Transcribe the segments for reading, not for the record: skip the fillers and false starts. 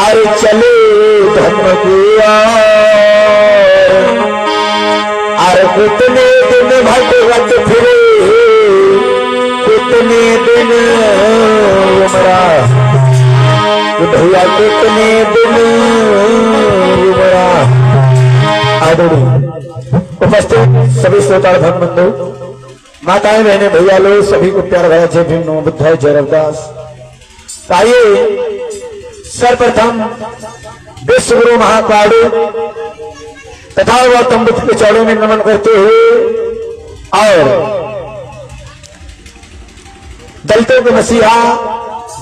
अरे चले धमकुआ अरे कितने दिन भटकत फिरे कितने दिन उमरा भैया कितने दिन उमरा। आदरणीय उपस्थित सभी श्रोता धन बंधु माताएं बहने भैया लोग सभी को प्यार भरा जय भीम नमो बुद्धाय जय रविदास। आइए सर्वप्रथम विश्व गुरु महाकाल तथा गौतम बुद्ध के चरणों में नमन करते हुए और दलितों के मसीहा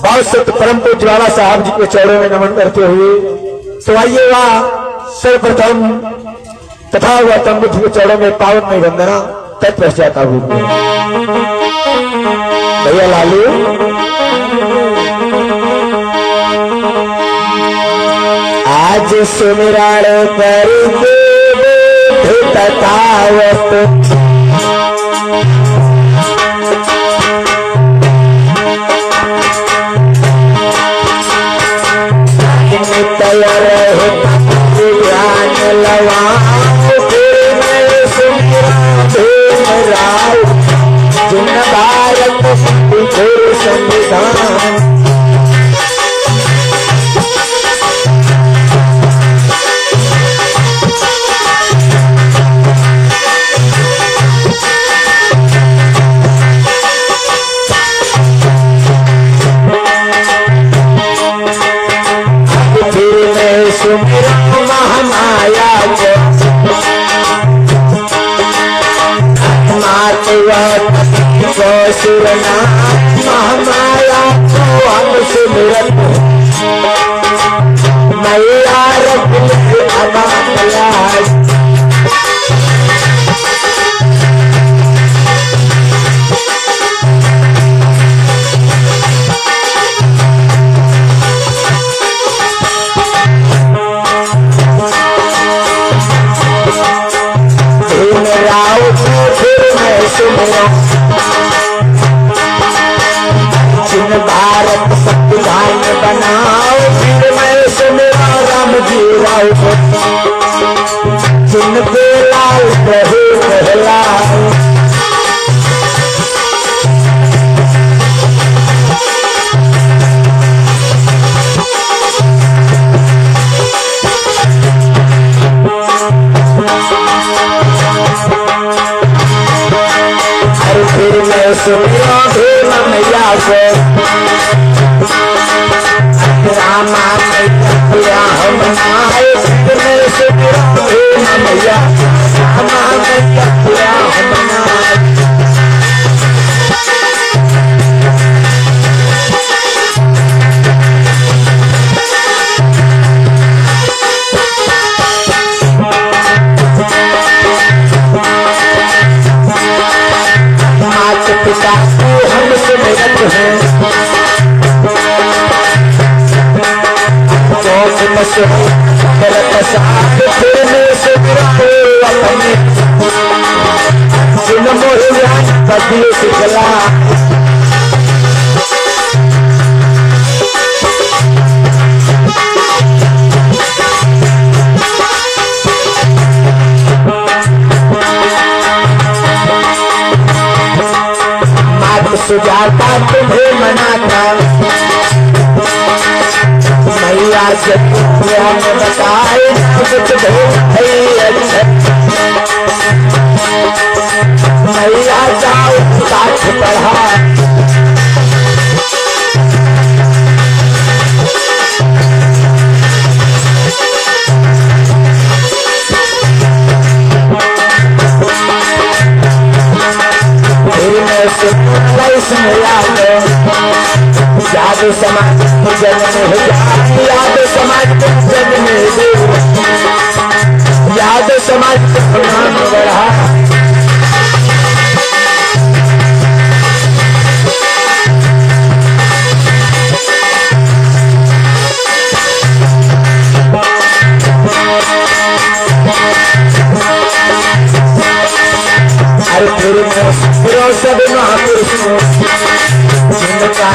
बहुत सत्य परम पूज्य ज्वाला साहब जी के चरणों में नमन करते हुए तो आइए वह सर्वप्रथम तथा गौतम बुद्ध के चरणों में पावन में वंदना तत्पश्चात भैया लालू आज सुमिराण करके तथावत तैयार ज्ञान लवा जिन भारत संविधान फिर मैं सुमिरा महामाया सुरना महामाया को हम सुमिरत मैया रब अमाया दिन राव फिर मैं सुमिरा जिन भारत संविधान बनाओ फिर मैं सुमिरा राम जी राव जिन पे लाल प्रभु कहलाओ अरे फिर मैं सुमिरा मैया को रामा मैया हम आए मैं सुमिरा मैया रामा मैया हम आए माता पिता हम सुमिरत हैं फिर में सुमिरा अपने जिन मोहिया कभी सिखला सुजाता तुम्हें मनाता मैया जब बताए कुछ मैया जाओ साथ पढ़ा याद समाज जन्म याद समाज जन्म याद समाज नाम बढ़ा अरे फिर सब महापुरुषों जिनका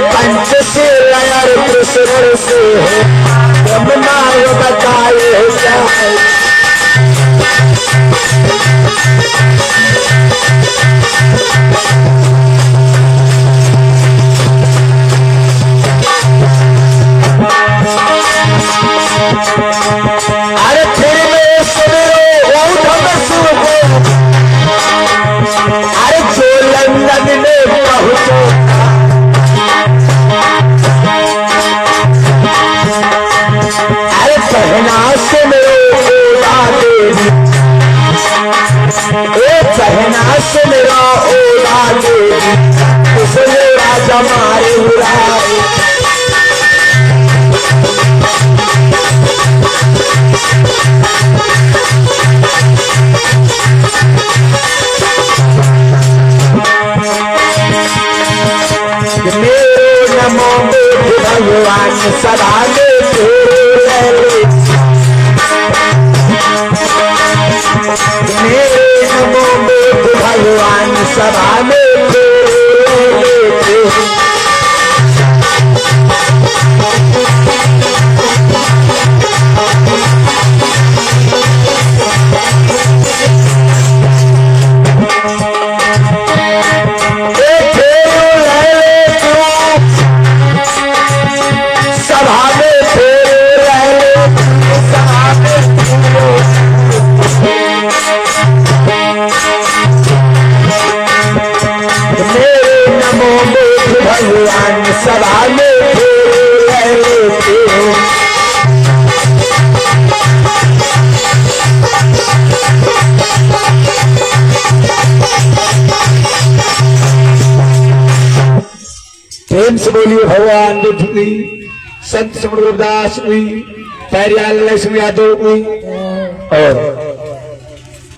पंचशील और कृष्ण से यमुना बताए जाए। अरे फिर में सुनो ऊधम सुनो, अरे जो लंदन में पहुंचो सहना सुनो ओला देवी, सहना सुनो ओला देवी, उसने राजा मारे उड़ाए। मेरे नमो भगवान सदा मेरे नमो भगवान सभा में भगवान सभा में रहते हो। प्रेम से बोलिए भगवान बुद्ध की, संत समरदास की, प्यारेलाल लक्ष्मी यादव की। और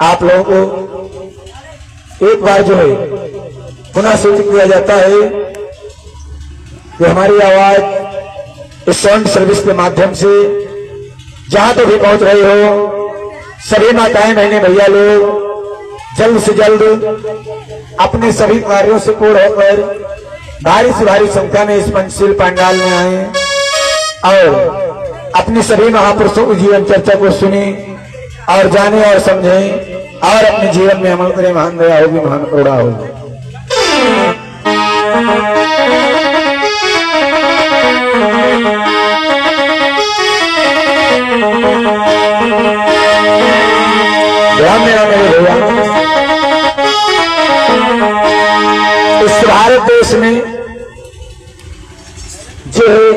आप लोगों को एक बार जो है पुनः सूचित किया जाता है कि हमारी आवाज इस साउंड सर्विस के माध्यम से जहां तो भी पहुंच रहे हो, सभी माताएं बहनें भैया लोग जल्द से जल्द अपने सभी कार्यों से पूर्ण होकर भारी से भारी संख्या में इस पंचशील पंडाल में आए और अपनी सभी महापुरुषों की जीवन चर्चा को सुने और जाने और समझे और अपने जीवन में अमल करें। महान दया होगी, महान करुणा होगी। ध्यान देना मेरे भैया, इस भारत देश में जो है,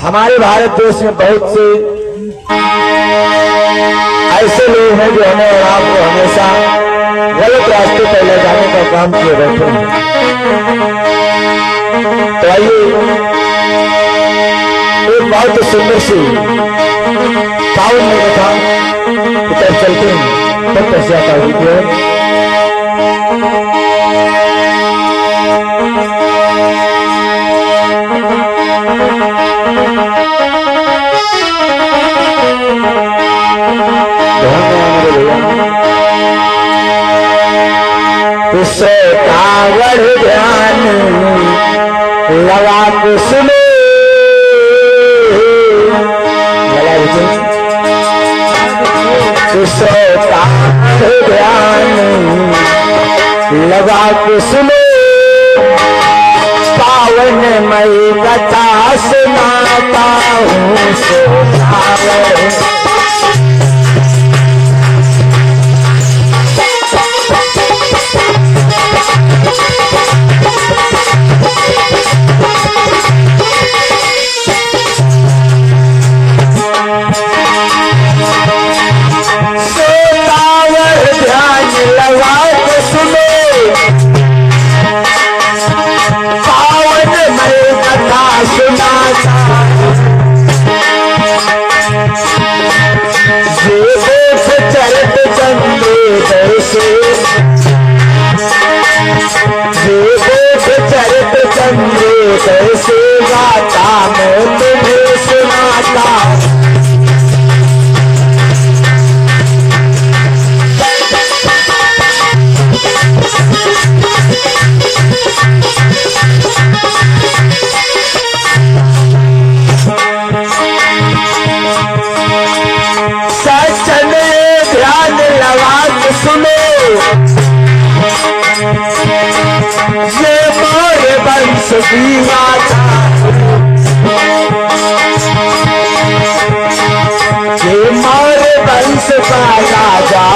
हमारे भारत देश में बहुत से ऐसे लोग हैं जो हमें और आपको हमेशा गलत रास्ते पर ले जाने का काम किए रहते हैं। तो आइए एक बहुत सुंदर सी पावन में कथा की तरफ चलते हैं। तब कैसे आता हुई कावड़ ध्यान लगा के सुनो, कावड़ ध्यान लगा के सुनो, पावन मई कथा सुनाता हूँ सो सज्जन ध्यान लगा के सुनो, ये मोर वंश की गाथा, ये मोर वंश का राजा,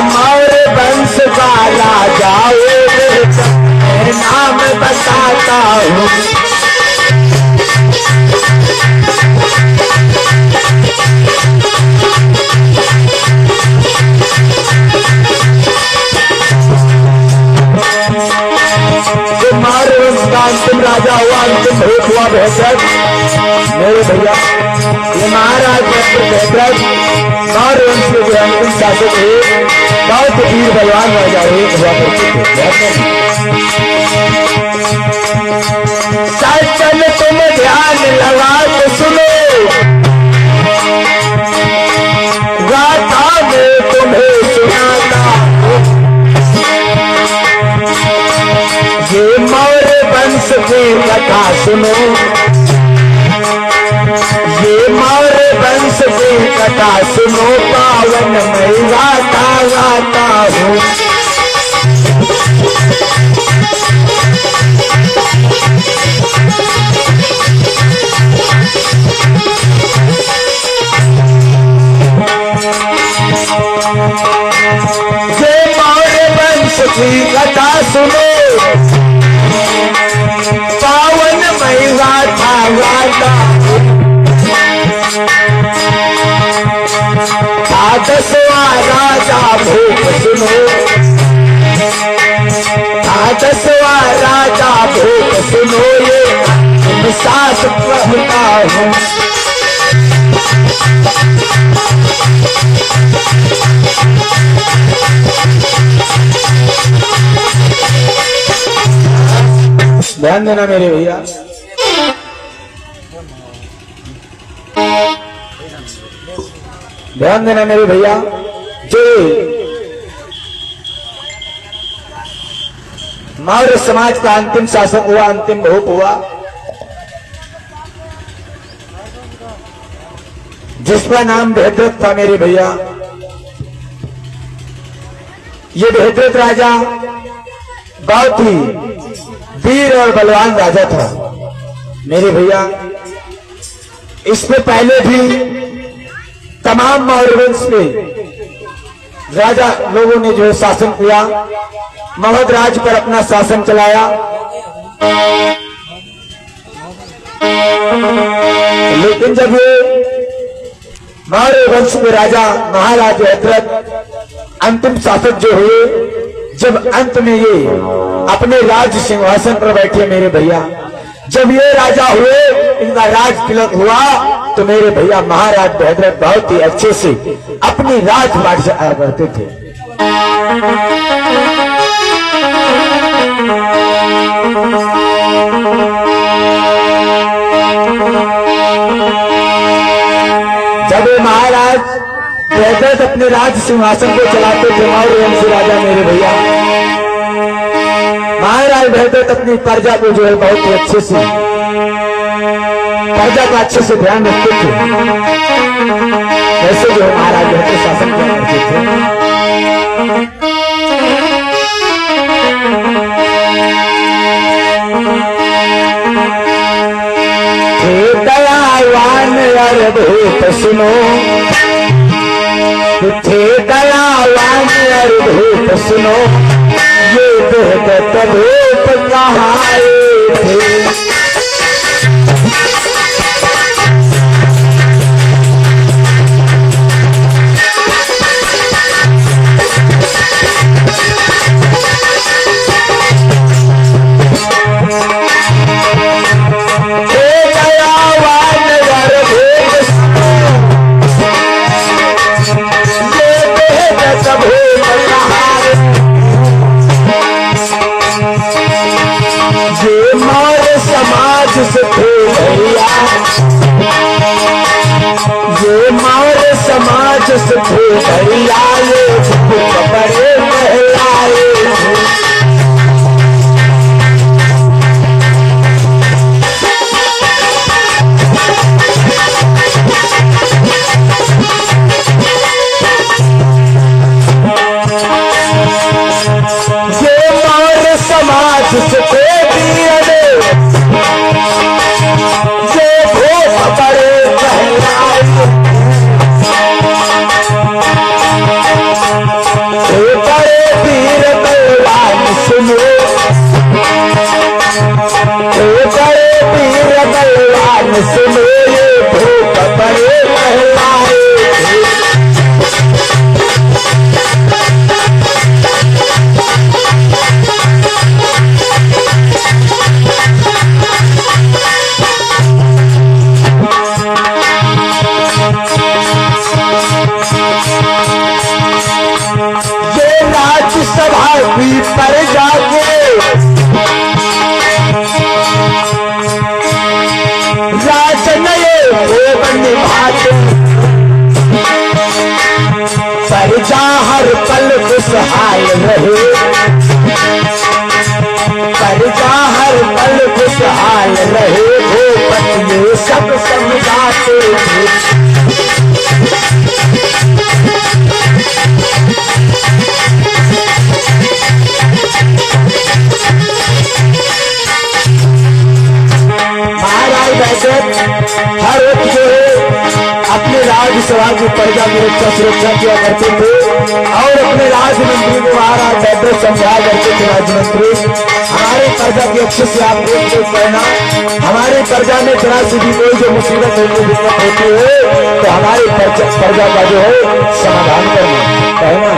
मोर वंश का राजा नाम बताता हूँ। तुम्हारे वंश का अंतिम राजा हुआ, अंतिम भूत हुआ बेहतर मेरे भैया। ये महाराज बेहतर मौर्य वंश के जो अंतिम शासक थे, बहुत वीर बलवान राजा हुआ करते थे। सज्जन तुम ध्यान लगा के सुनो, गाथा में तुम्हें सुनाता, ये मौर्य वंश की कथा सुनो, ये मौर्य वंश की कथा सुनो, पावन मैं गाथा गाता हूँ। ये मौर्य वंश की कथा सुनो, पावन मैं गाथा गाता, दसवां राजा भूप सुनो, दसवां राजा भूप सुनो, ये सास कहता हूँ। ध्यान देना मेरे भैया, ध्यान देना मेरे भैया। जो मौर्य समाज का अंतिम शासक हुआ, अंतिम भूप हुआ, जिसका नाम बृहद्रथ था मेरे भैया। ये बृहद्रथ राजा बहुत ही वीर और बलवान राजा था मेरे भैया। इससे पहले भी तमाम मौर्य वंश के राजा लोगों ने जो शासन किया, मगध राज पर अपना शासन चलाया, लेकिन जब ये मौर्य वंश के राजा महाराज बृहद्रथ अंतिम शासक जो हुए, जब अंत में ये अपने राज सिंहासन पर बैठे मेरे भैया, जब ये राजा हुए, इनका राज तिलक हुआ, तो मेरे भैया महाराज बृहद्रथ बहुत ही अच्छे से अपनी राजपाट से आया करते थे। जब ये महाराज बृहद्रथ अपने राज सिंहासन को चलाते थे, मौर्य वंश राजा मेरे भैया, महाराज बृहद्रथ अपनी प्रजा को जो है बहुत ही अच्छे से, प्रजा का अच्छे से ध्यान रखते थे। ऐसे जो महाराज बृहद्रथ शासन किया करते थे। दयावान अद्भुत सुनो, थे दयावान अद्भुत सुनो, ये बृहद्रथ भूप कहाँ थे। से थे भैया, ये मौर्य समाज से थे भैया, ये बड़े कहलाए। जिसके वीर ने ये भूप बड़े कहलाए, बड़े वीर बलवान सुनो, बड़े वीर बलवान सुनो, ये भूप बड़े कहलाए। सभा भी पर जाके राज नए हो निभाते, प्रजा हर पल खुशहाल रहे, प्रजा हर पल खुशहाल रहे, भूपत ये सब समझाते थे। हर एक जो है अपने राज्यसभा की प्रजा की रक्षा सुरक्षा किया करते थे और अपने राज्य मंत्री को महाराज एड्रेस समझाया करते थे। राज्य मंत्री हमारे प्रजा की अच्छे से आप देख कहना, हमारे प्रजा में जरा सी भी कोई जो मुसीबत होती दिक्कत होती है तो हमारी प्रजा का जो है समाधान करना कहना।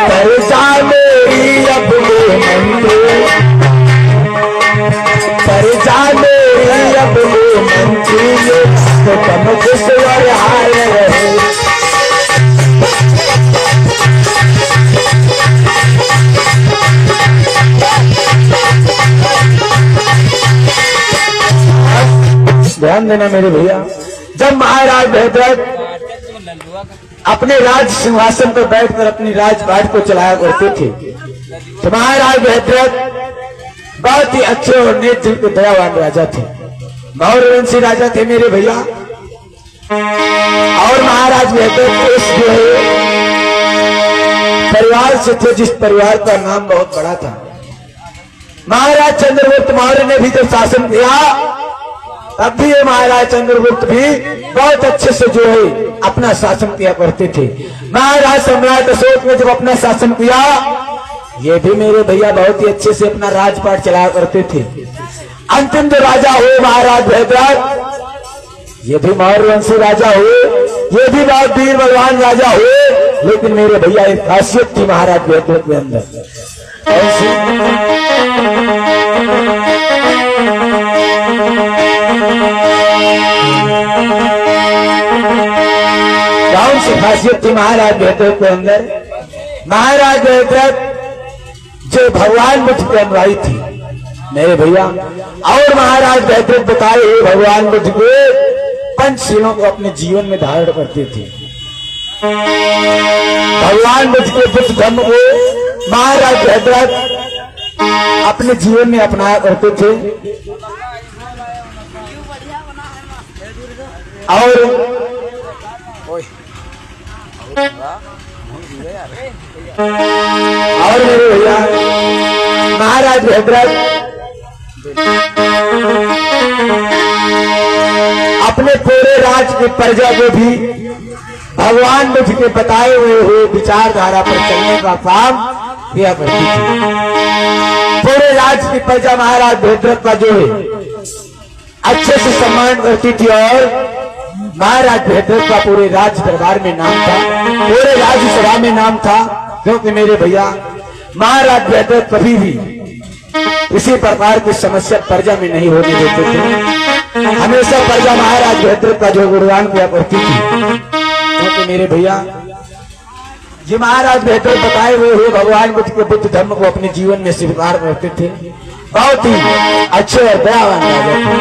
प्रजा मेरी अपने मंत्री, प्रजा मेरी अपने मंत्री, तो तुम खुश और हाल रहे। ध्यान देना मेरे भैया, जब महाराज भद्रक अपने राज सिंहासन पर बैठकर अपनी राजपाट को चलाया करते थे तो महाराज भद्रक बहुत ही अच्छे और नेक दिल के दयावान राजा थे, मौर्यवंशी राजा थे मेरे भैया। और महाराज भद्रक इस जो है परिवार से थे जिस परिवार का नाम बहुत बड़ा था। महाराज चंद्रगुप्त मौर्य ने भी जब शासन किया तब भी ये महाराज चंद्रगुप्त भी बहुत अच्छे से जो है अपना शासन किया करते थे। महाराज सम्राट अशोक ने जब अपना शासन किया ये भी मेरे भैया बहुत ही अच्छे से अपना राजपाट चलाया करते थे। अंतिम जो राजा हुए महाराज भद्रक, ये भी मौर्यवंशी राजा हुए, ये भी बहुत वीर बलवान राजा हुए, लेकिन मेरे भैया एक खासियत थी महाराज भद्रक के अंदर। कौन सी खासियत थी महाराज भद्रक के अंदर? महाराज भद्रक जो भगवान बुद्ध के अनुयायी थी मेरे भैया, और महाराज भद्रक बताए हुए भगवान बुद्ध के पंचशीलों को अपने जीवन में धारण करते थे। भगवान बुद्ध के बुद्ध धर्म को महाराज भद्रक अपने जीवन में अपनाया करते थे। और मेरे भैया महाराज भद्रक अपने पूरे राज की प्रजा को भी भगवान बुद्ध के बताए हुए विचारधारा पर चलने का काम किया करती थी। पूरे राज्य की प्रजा महाराज भद्रक का जो है अच्छे से सम्मान करती थी और महाराज भद्रक का पूरे राज्य दरबार में नाम था, पूरे राज्यसभा में नाम था। क्योंकि मेरे भैया महाराज भद्रक कभी भी किसी प्रकार की समस्या प्रजा में नहीं होने देते थे। हमेशा प्रजा महाराज भद्रक का जो गुणगान किया करती थी। क्योंकि मेरे भैया ये महाराज भद्रक बताए हुए भगवान बुद्ध के बुद्ध धर्म को अपने जीवन में स्वीकार करते थे। बहुत ही अच्छे और दयावान राजा थे।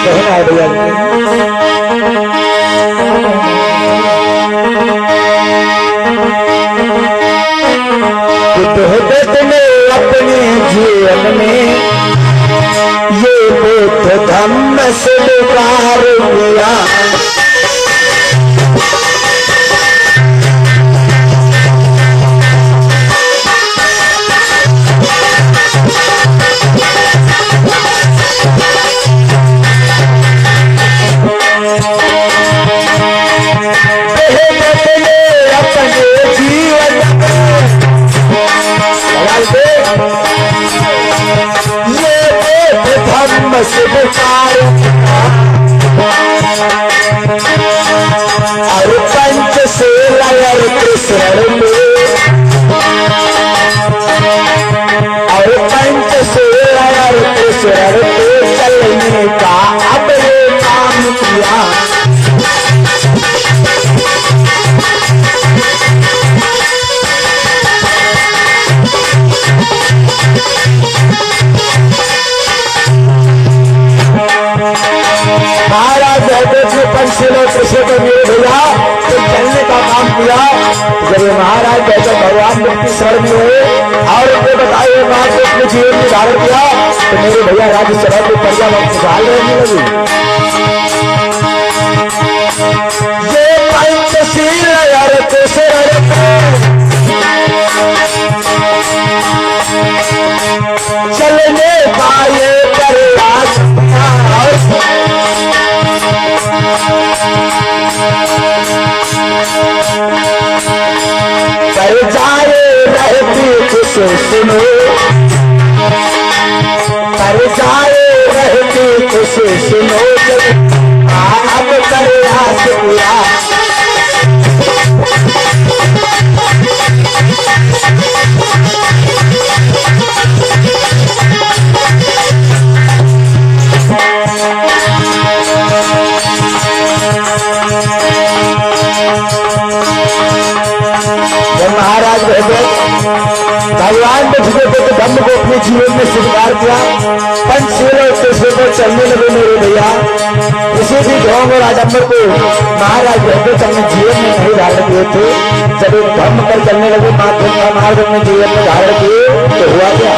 कहना है भैया जीवन में ये बुद्ध धम्म स्वीकार किया। और पंचशील कृष्ण और पंचशील कृष्ण चलने का अब ये काम किया। महाराज जयदेव ने पंचशीलों कृष्ण को मेरे भैया तो चलने का काम किया। जब ये महाराज जयदेव भगवान मुक्ति शरण में हुए और उनको बताए बात को अपने जीवन में धारण किया तो मेरे भैया राज्यसभा को प्रजा में खुशहाल रहने लगी। ये पंचशील कृष्ण चलने का ये प्रयास कर जाए रहती कुछ सुनो, कर जाए रहती कुछ सुनो अब प्रयास किया। महाराज भगवान बुद्ध को धम्म को अपने जीवन में स्वीकार किया। पंचशील कृष्ण को चलने लगे मेरे भैया। किसी भी ढोंग और आडम्बर को महाराज भगवत अपने जीवन में नहीं धारण किए थे। जब एक धम्म पर चलने लगे माध्यम का मार्ग अपने जीवन में धारण किए तो हुआ क्या?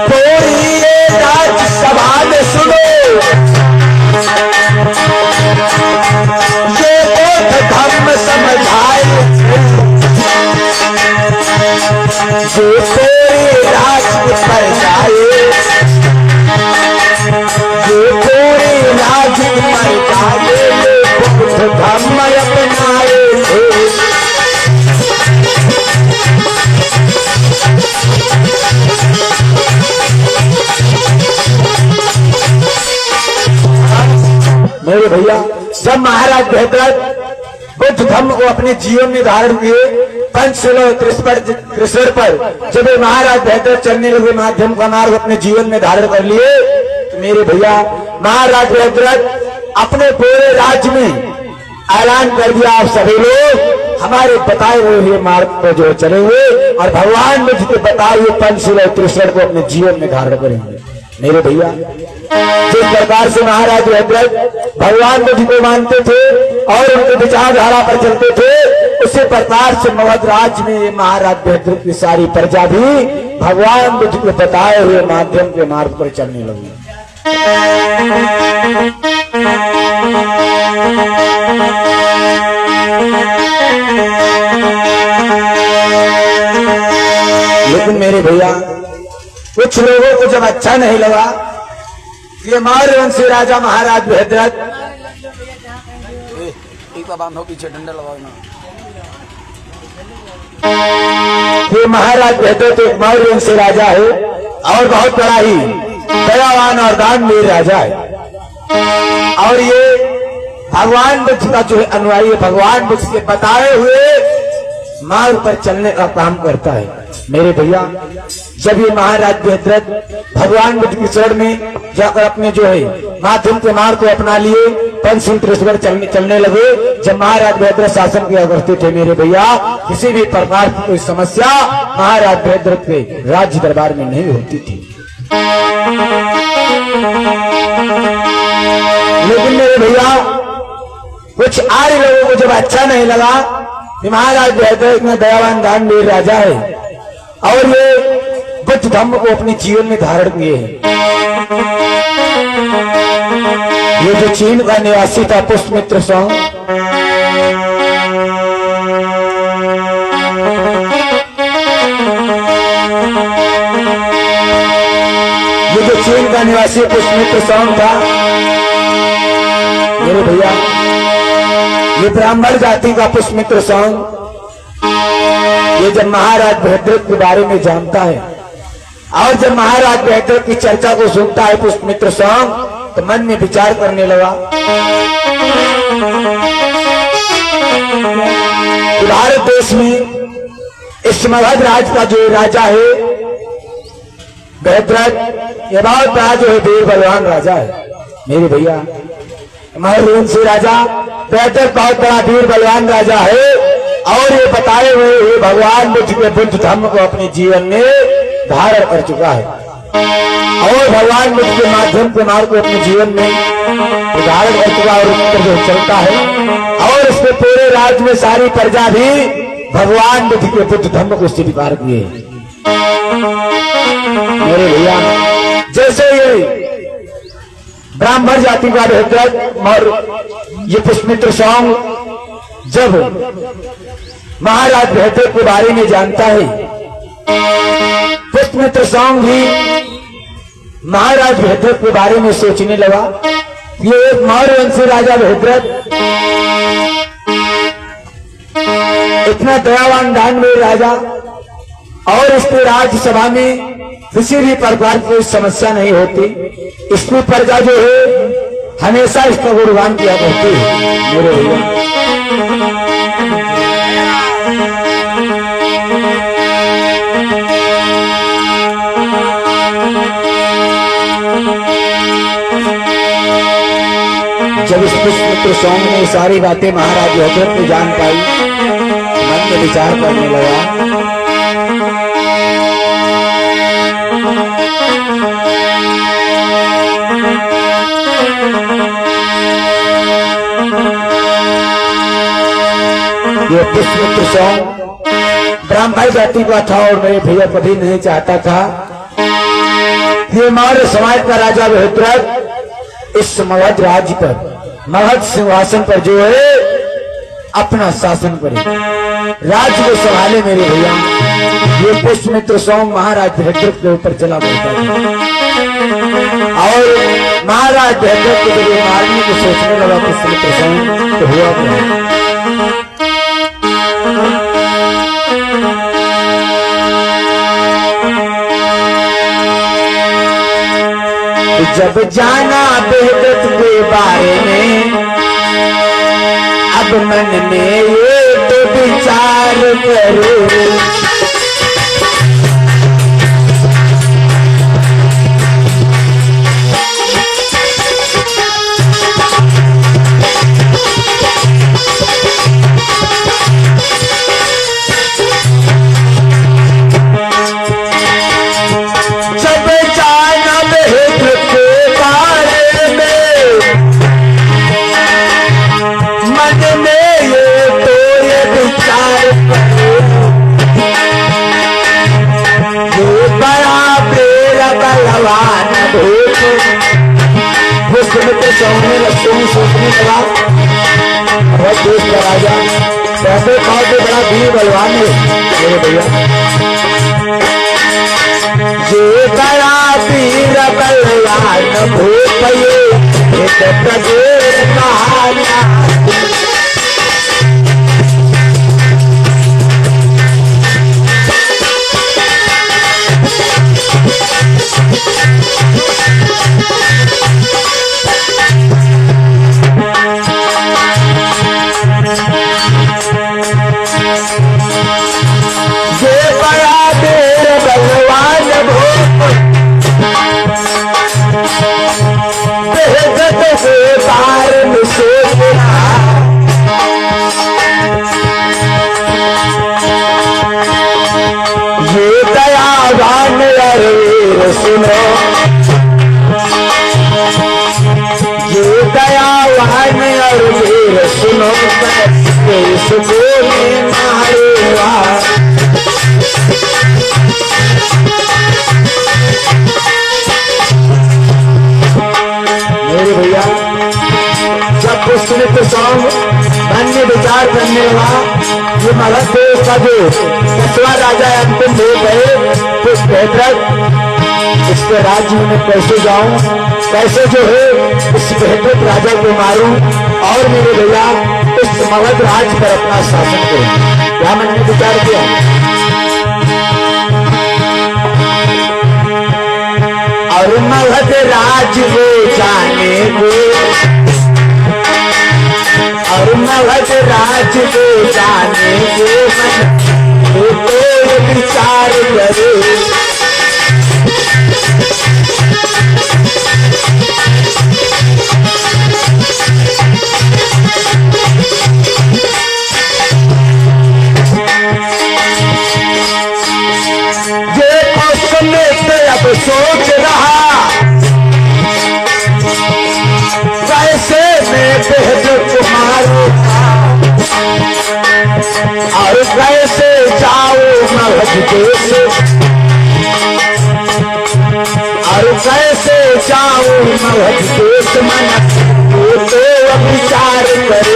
पूरी राज्यसभा में सुनो ये बुद्ध धम्म समझाए जो पूरी राज्य पर जाए, जो पूरी राज्य पर जाए बुद्ध धम्म अपनाए थे। मेरे भैया जब महाराज भद्रथ बुद्ध धम्म को अपने जीवन में धारण किए पंचशील कृष्ण पर जब महाराज भद्रथ चलने लगे माध्यम का मार्ग अपने जीवन में धारण कर लिए तो मेरे भैया महाराज भद्रथ अपने पूरे राज्य में ऐलान कर दिया आप सभी लोग हमारे बताए हुए मार्ग पर जो चलेंगे और भगवान बुद्ध के बताए हुए पंचशील कृष्ण को अपने जीवन में धारण करेंगे। मेरे भैया जिस प्रकार से महाराज भद्रथ भगवान बुद्ध को मानते थे और उनके विचारधारा पर चलते थे उसी प्रकार से मगध राज्य में महाराज भद्रथ की सारी प्रजा भी भगवान बुद्ध के बताए हुए माध्यम के मार्ग पर चलने लगी। लेकिन मेरे भैया कुछ लोगों को जब अच्छा नहीं लगा ये मौर्य वंशी राजा महाराज भद्रथ बांधो पीछे डंडा लगाओ ना। ये महाराज भद्रथ एक मौर्य वंशी राजा है और बहुत बड़ा ही दयावान और दानवीर राजा है और ये भगवान बुद्ध का जो अनुयायी भगवान बुद्ध के बताए हुए मार्ग पर चलने का काम करता है। मेरे भैया जब ये महाराज भद्रथ भगवान बुद्ध की शरण में जाकर अपने जो है माध्यम के मार्ग को अपना लिए पंचशील कृष्ण चलने लगे। जब महाराज भद्रथ शासन किया करते थे मेरे भैया किसी भी प्रकार की कोई समस्या महाराज भद्रथ के राज्य दरबार में नहीं होती थी। लेकिन मेरे भैया कुछ आर्य लोगों को जब अच्छा नहीं लगा कि महाराज बेहतर इतना दयावान दानवीर राजा है और ये बुद्ध धम्म को अपने जीवन में धारण किए हैं। ये जो चीन का निवासी था पुष्पमित्र सॉन्ग, ये जो चीन का निवासी पुष्पमित्र सॉन्ग था मेरे भैया, ये ब्राह्मण जाति का पुष्पमित्र सॉन्ग, ये जब महाराज बृहद्रथ के बारे में जानता है और जब महाराज बृहद्रथ की चर्चा को सुनता है पुष्पमित्र सॉन्ग, तो मन में विचार करने लगा कि भारत देश में इस मगध राज का जो राजा है बृहद्रथ, ये बहुत बड़ा जो है वीर बलवान राजा है मेरे भैया। महर्षि राजा बृहद्रथ बहुत बड़ा वीर बलवान राजा है और ये बताए हुए भगवान बुद्ध के बुद्ध धम्म को अपने जीवन में धारण कर चुका है और भगवान बुद्ध के माध्यम के मार्ग को अपने जीवन में धारण कर चुका और उस पर चलता है और इसके पूरे राज्य में सारी प्रजा भी भगवान बुद्ध के बुद्ध धम्म को स्वीकार किए मेरे भैया। जैसे ये ब्राह्मण जाति का बृहद्रथ और ये पुष्पमित्र सॉन्ग जब महाराज बृहद्रथ के बारे में जानता है, पुष्पमित्र सॉन्ग भी महाराज बृहद्रथ के बारे में सोचने लगा। ये एक मौर्य वंशी राजा बृहद्रथ इतना दयावान दानवीर राजा और इसके राज्यसभा में किसी भी प्रकार की समस्या नहीं होती, इसकी प्रजा जो है हमेशा इसका गुणगान किया करती है मेरे भैया। जब इस पुष्पमित्र सॉन्ग में सारी बातें महाराज बृहद्रथ ने जान पाई, मन में विचार करने लगा ये पुष्पमित्र सॉन्ग ब्राह्मण जाति का था और मेरे भैया कभी नहीं चाहता था ये मौर्य समाज का राजा बृहद्रथ इस मगध राज्य पर मगध सिंहासन पर जो है अपना शासन करे, राज्य को संभाले मेरे भैया। ये पुष्पमित्र सॉन्ग महाराज बृहद्रथ के ऊपर चला पड़ता था और महाराज बृहद्रथ को जब मारने को सोचने लगा पुष्पमित्र सॉन्ग तो हुआ क्या, जब जाना बृहद्रथ के बारे में अब मन में ये तो विचार करो, पुष्पमित्र सॉन्ग में सोचने लगा और देश का राजा कैसे बहुत बड़ा वीर बलवान है मेरे भैया। ये बड़ा वीर बलवान भूपये एक प्रदेश कहाना, सुनो ये दयावान और वीर सुनो इसको मारेगा। मेरे भैया जब पुष्पमित्र सॉन्ग मन में विचार करने लगा, ये मगध देश का जो 10वां राजा अंतिम हो गए पुष्पभद्रक, इसके राज्य में कैसे जाऊं, कैसे जो है इस बेहतर राजा को मारूं और मेरे भैया इस मगध राज पर अपना शासन करूं। क्या मन में विचार किया? और मगध राज को जाने को, और मगध राज को जाने को मन तो विचार करे। अब सोच रहा कैसे मैं बेहतर तुम्हारा और कैसे जाऊं मगध देश, और कैसे जाऊं मगध देश मन तो विचार करे।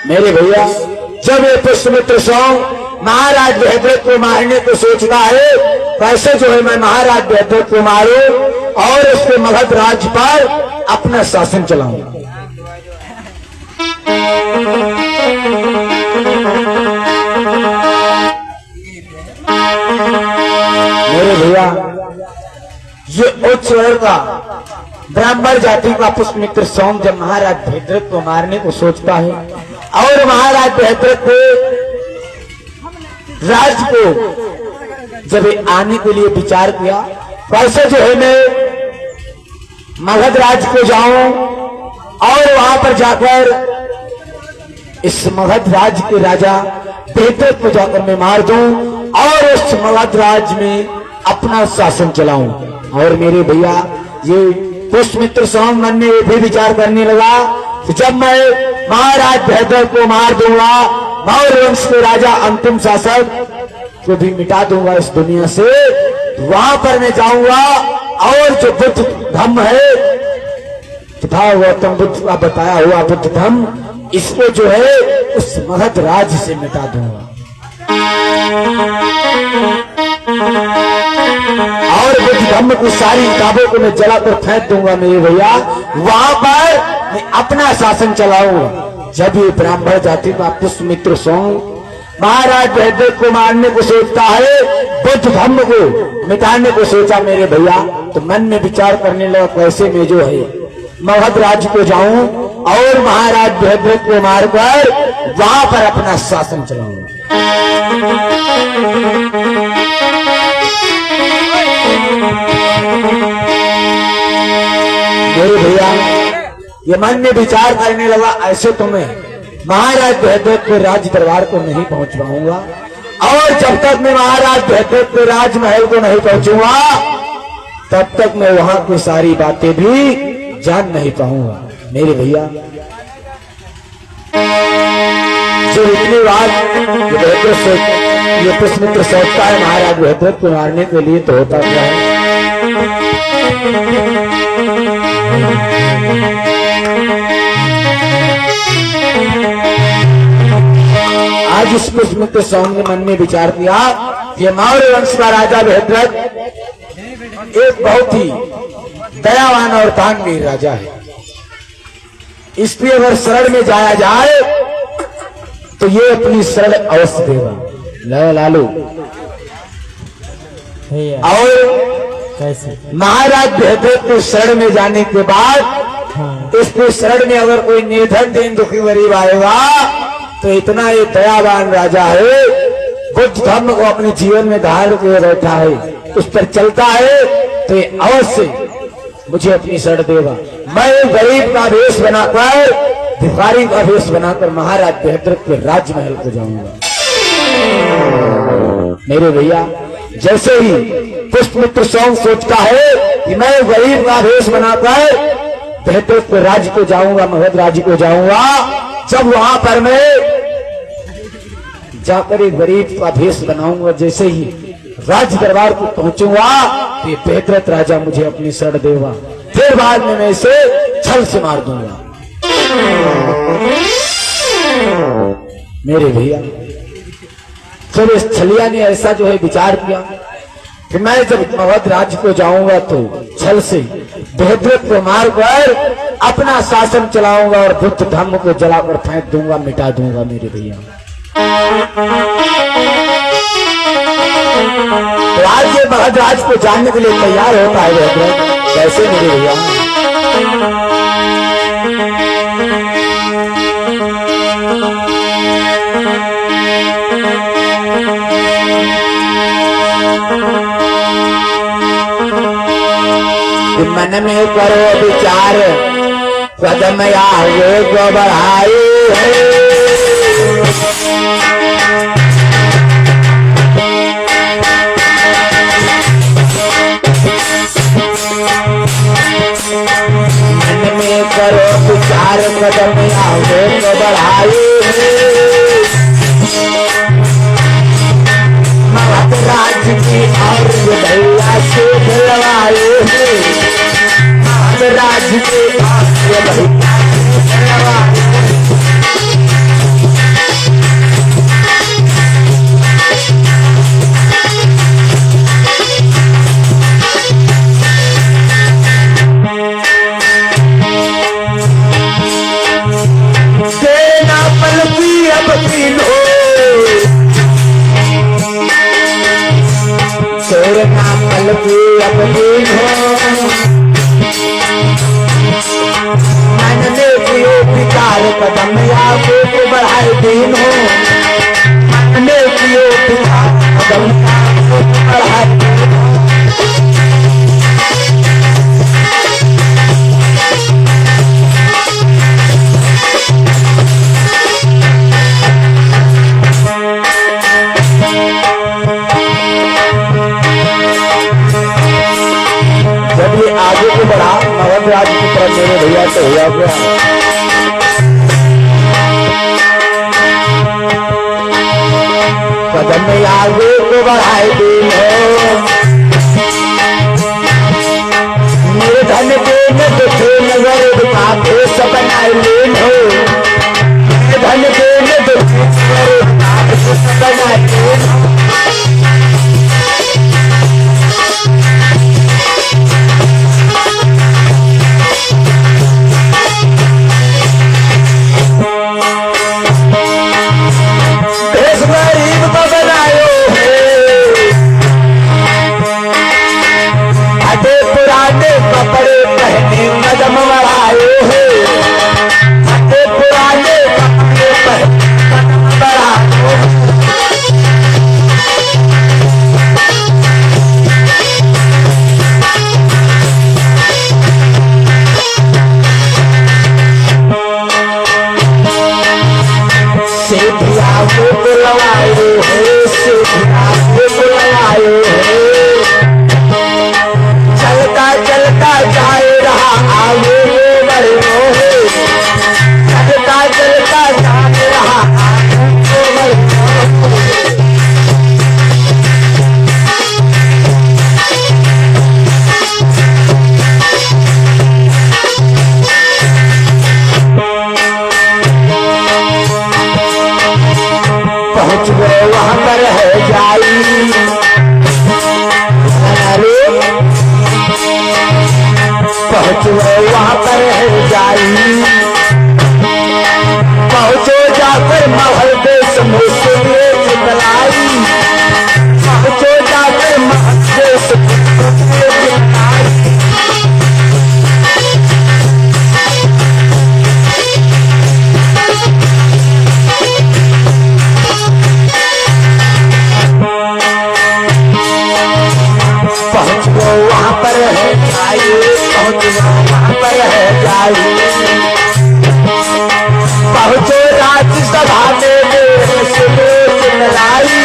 मेरे भैया जब ये पुष्पमित्र सॉन्ग महाराज बृहद्रथ को मारने को सोचता है, कैसे जो है मैं महाराज बृहद्रथ को मारूं और उसके मगध राज पर अपना शासन चलाऊं। मेरे भैया ये उच्च वर्ण का ब्राह्मण जाति का पुष्पमित्र सॉन्ग जब महाराज बृहद्रथ को मारने को सोचता है और महाराज बृहद्रथ को राज को जब आने के लिए विचार किया, कैसे जो है मैं मगध राज को जाऊं और वहां पर जाकर इस मगध राज के राजा बृहद्रथ को जाकर मैं मार दूं और उस मगध राज में अपना शासन चलाऊं। और मेरे भैया ये पुष्पमित्र सॉन्ग मन में भी विचार करने लगा कि जब मैं महाराज बृहद्रथ को मार दूंगा, मौर्य वंश के राजा अंतिम शासक को भी मिटा दूंगा इस दुनिया से, वहां पर मैं जाऊंगा और जो बुद्ध धम्म है तथा गौतम बुद्ध का बताया हुआ बुद्ध धम्म, इसको जो है उस मगध राज से मिटा दूंगा और बुद्ध धम्म की सारी किताबों को मैं जलाकर फेंक दूंगा। मेरे भैया वहां पर मैं अपना शासन चलाऊंगा। जब ये ब्राह्मण जाति का पुष्पमित्र सॉन्ग महाराज बृहद्रथ को मारने को सोचता है, बुद्ध धम्म को मिटाने को सोचा मेरे भैया, तो मन में विचार करने लगा कैसे मैं जो है मगध राज्य को जाऊं और महाराज बृहद्रथ को मारकर वहां पर अपना शासन चलाऊंगा। मेरे भैया ये मन में विचार करने लगा, ऐसे तो मैं महाराज बृहद्रथ के राज दरबार को नहीं पहुंच पाऊंगा और जब तक मैं महाराज बृहद्रथ के राजमहल को नहीं पहुंचूंगा तब तक मैं वहां की सारी बातें भी जान नहीं पाऊंगा। मेरे भैया जो इतनी बात ये पुष्पमित्र सोचता है महाराज बृहद्रथ को मारने के लिए, तो होता क्या है आज इस पुष्पमित्र सॉन्ग ने मन में विचार किया कि मौर्य वंश का राजा बृहद्रथ एक बहुत ही दयावान और दानवीर राजा है। इसलिए अगर शरण में जाया जाए तो ये अपनी शरण अवश्य देगा। लालू और कैसे महाराज बृहद्रथ के शरण में जाने के बाद इसके शरण में अगर कोई निर्धन दीन दुखी गरीब आएगा तो इतना ये दयावान राजा है, बुद्ध धर्म को अपने जीवन में धारण किए बैठा है, उस पर चलता है तो ये अवश्य मुझे अपनी शरण देगा। मैं गरीब का वेश बनाकर, भिखारी का वेश बनाकर महाराज बृहद्रथ के राजमहल को जाऊंगा। मेरे भैया जैसे ही पुष्पमित्र स्वयं सोचता है कि मैं गरीब का भेष बनाकर बेहतर राज्य को जाऊंगा, मगध राज्य को जाऊंगा, जब वहां पर मैं जाकर एक गरीब का भेष बनाऊंगा, जैसे ही राज्य दरबार को पहुंचूंगा तो बेहतर राजा मुझे अपनी शरण देगा, फिर बाद में मैं इसे छल से मार दूंगा। मेरे भैया जब इस छलिया ने ऐसा जो है विचार किया कि मैं जब मगध राज्य को जाऊंगा तो छल से बेहतर को मारकर अपना शासन चलाऊंगा और बुद्ध धर्म को जलाकर फेंक दूंगा, मिटा दूंगा। मेरे भैया तो आज ये मगध राज्य को जानने के लिए तैयार होता है बेहतर कैसे मेरे भैया। मन में करो विचार, कदम आगे को बढ़ाए मन में करो विचार, कदम आगे को बढ़ाए मगध राज्य की और भैया से दिलवाए राज्य के सेना पलटी अब पीलो, सेना पलटी अब पीलो, कदम आगे को बढ़ाए दिन हो, अपने पियो पिता कदम आगे को बढ़ाए दिन हो। जब ये आगे को बढ़ा मगध राज्य की तरफ मेरे भैया तो हुआ गया। कदम आगे को बढ़ाए दिन हो, मेरे धन के न दुखे नगर का भेष बनाए लेन हो, मेरे धन के न दुखे नगर का भेष बनाए लेन हो। चलता चलता जाए रहा आगे बढ़े रोहे, चलता चलता जाए रहा आगे बढ़े। पहुंच गए वहां पर है जाई, पहुंच गए वहां पर है जाई, पहुंचो जाकर महल देश में से चलाई, पहुंचो जाकर महल देश पहुंच गए वहां पर है जाई, पहुंच गए वहां पर है जाई, पहुंचो राज्यसभा में लाई,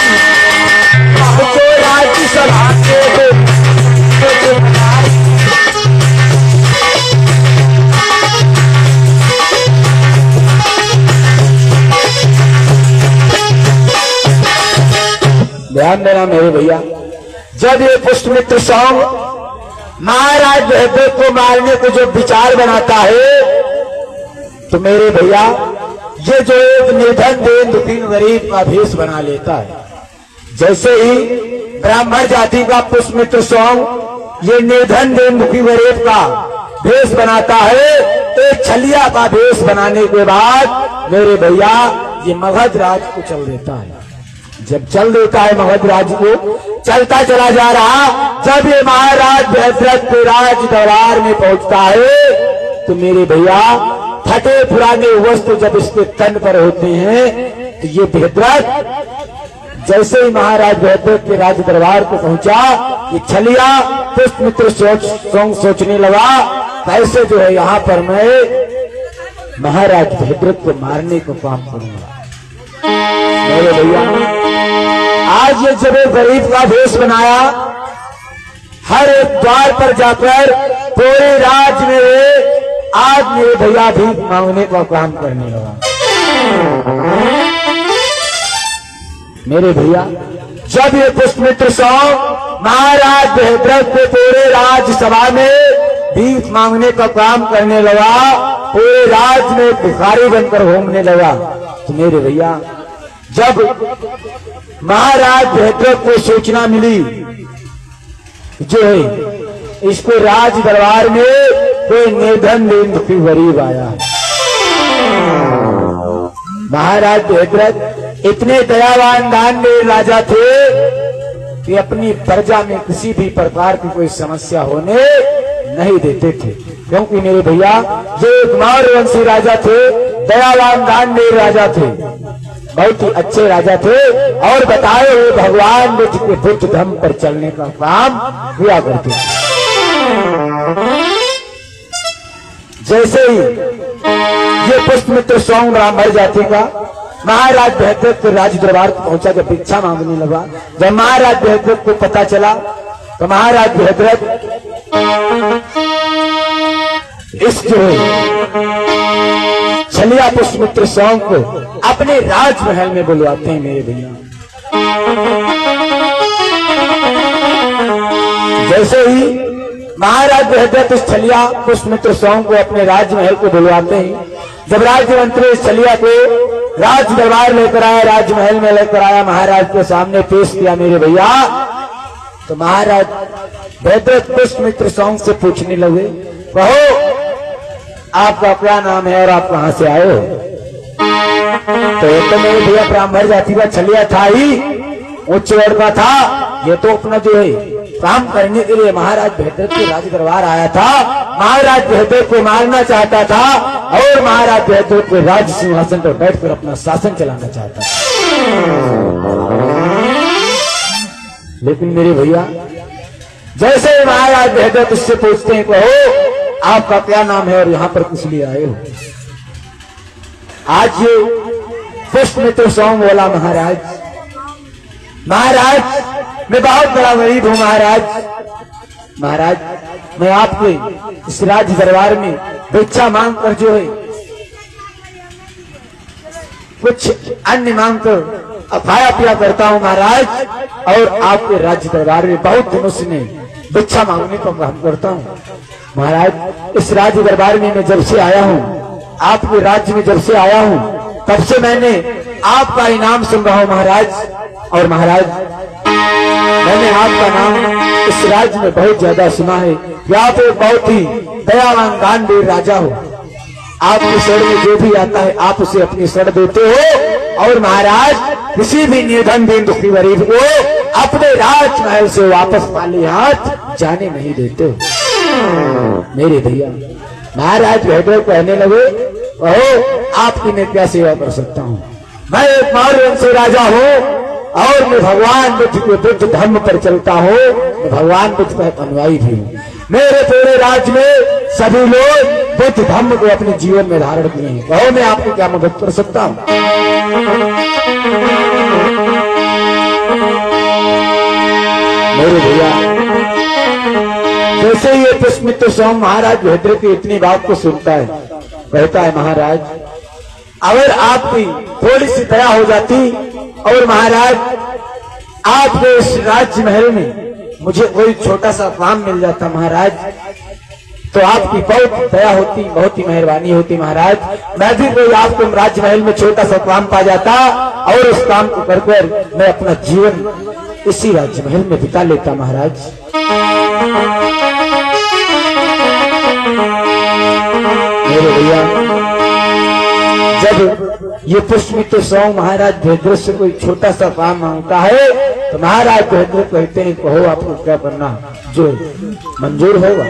पहुंचो राज्यसभा ध्यान देना मेरे भैया, जब ये पुष्पमित्र सौंग महाराज बहदेव को मारने को जो विचार बनाता है, तो मेरे भैया ये जो एक निर्धन दीन दुखी गरीब का भेष बना लेता है। जैसे ही ब्राह्मण जाति का पुष्पमित्र सौंग ये निर्धन दीन दुखी गरीब का भेष बनाता है, एक छलिया का भेष बनाने के बाद मेरे भैया ये मगध राज को चल देता है। जब चल देता है मगध राज को, चलता चला जा रहा, जब ये महाराज भद्रक के राज दरबार में पहुंचता है, तो मेरे भैया फटे पुराने वस्त्र जब इसके तन पर होते हैं, तो ये भद्रक जैसे ही महाराज भद्रक के राज दरबार को पहुंचा, ये छलिया पुष्पमित्र सोचने लगा, कैसे जो है यहाँ पर मैं महाराज भद्रक को मारने को काम करूंगा। मेरे भैया आज ये जब गरीब का भेष बनाया, हर एक द्वार पर जाकर पूरे राज में आज मेरे भैया भीख मांगने का काम करने लगा। मेरे भैया जब ये पुष्पमित्र सौंग महाराज भद्रक के पूरे राजसभा में भीख मांगने का काम करने लगा, पूरे राज में भिखारी बनकर घूमने लगा, तो मेरे भैया जब महाराज भद्रक को सूचना मिली जो है इसको राज दरबार में कोई निर्धन दीन दुखी गरीब आया। महाराज भद्रक इतने दयावान दानवीर राजा थे कि अपनी प्रजा में किसी भी प्रकार की कोई समस्या होने नहीं देते थे, क्योंकि मेरे भैया ये एक मौर्य वंशी राजा थे, दयावान दानवीर राजा थे, बहुत ही अच्छे राजा थे और बताए हुए भगवान बुद्ध के बुद्ध धर्म पर चलने का काम किया करते थे। जैसे ही ये पुष्पमित्र सौंग ब्राह्मण जाति का महाराज भद्रक के राज दरबार को पहुंचा, जब भिक्षा मांगने लगा, जब महाराज भद्रक को पता चला, तो महाराज भद्रक इस जो छलिया पुष्पमित्र सौंग को अपने राजमहल में बुलवाते हैं। मेरे भैया जैसे ही महाराज भद्रक इस छलिया पुष्पमित्र सौंग को अपने राजमहल को बुलवाते हैं, जब राज्यमंत्री इस छलिया को राज दरबार लेकर आया, राजमहल में लेकर आया, महाराज के सामने पेश किया मेरे भैया, तो महाराज भद्रक पुष्पमित्र सौंग से पूछने लगे, कहो आपका क्या नाम है और आप कहां से आए हो? तो ये तो मेरे भैया ब्राह्मण जाति का छलिया था ही, उच्च वर्ग का था, ये तो अपना जो है काम करने के लिए महाराज भद्रक के राज दरबार आया था, महाराज भद्रक को मारना चाहता था और महाराज भद्रक के राज सिंहासन पर बैठकर अपना शासन चलाना चाहता था। लेकिन मेरे भैया जैसे महाराज भद्रक उससे पूछते हैं, कहो आपका क्या नाम है और यहाँ पर किस लिए आए हो? आज ये पुष्पमित्र सौंग बोला, महाराज मैं बहुत बड़ा गरीब हूँ महाराज मैं आपके इस राज दरबार में भिक्षा मांग कर जो है कुछ अन्य मांग कर खाया पिया करता हूँ महाराज, और आपके राज्य दरबार में बहुत दिनों से मैं भिक्षा मांगने का काम करता हूँ महाराज। इस राज्य दरबार में मैं जब से आया हूँ, आपके राज्य में जब से आया हूँ, तब से मैंने आपका इनाम सुन रहा हूँ महाराज, और महाराज मैंने आपका नाम इस राज्य में बहुत ज्यादा सुना है कि आप एक बहुत ही दयावान दानवीर राजा हो, आपकी शरण में जो भी आता है आप उसे अपनी शरण देते हो, और महाराज किसी भी निर्धन दीन दुखी गरीब को अपने राजमहल से वापस खाली हाथ जाने नहीं देते हो। मेरे भैया महाराज भद्रक कहने लगे, कहो आपकी मैं क्या सेवा कर सकता हूँ? मैं एक मौर्य वंश राजा हूँ और मैं भगवान बुद्ध के बुद्ध धर्म पर चलता हूँ, मैं भगवान बुद्ध का अनुयायी भी हूँ। मेरे पूरे राज्य में सभी लोग बुद्ध धर्म को अपने जीवन में धारण किए हैं, कहो मैं आपकी क्या मदद कर सकता हूँ? मेरे भैया जैसे ये पुष्पमित्र सौंग महाराज भद्रक की इतनी बात को सुनता है, कहता है महाराज अगर आपकी थोड़ी सी दया हो जाती और महाराज आपके इस राज्य महल में मुझे कोई छोटा सा काम मिल जाता महाराज, तो आपकी बहुत दया होती, बहुत ही मेहरबानी होती महाराज। मैं भी कोई आपके राज्य महल में छोटा सा काम पा जाता और उस काम को कर मैं अपना जीवन इसी राज्य महल में बिता लेता महाराज। मेरे भैया, जब ये पुष्पमित्र स्वामी महाराज भेद्र से कोई छोटा सा काम मांगता है तो महाराज भेद्र कहते हैं, कहो आपको क्या करना, जो मंजूर होगा।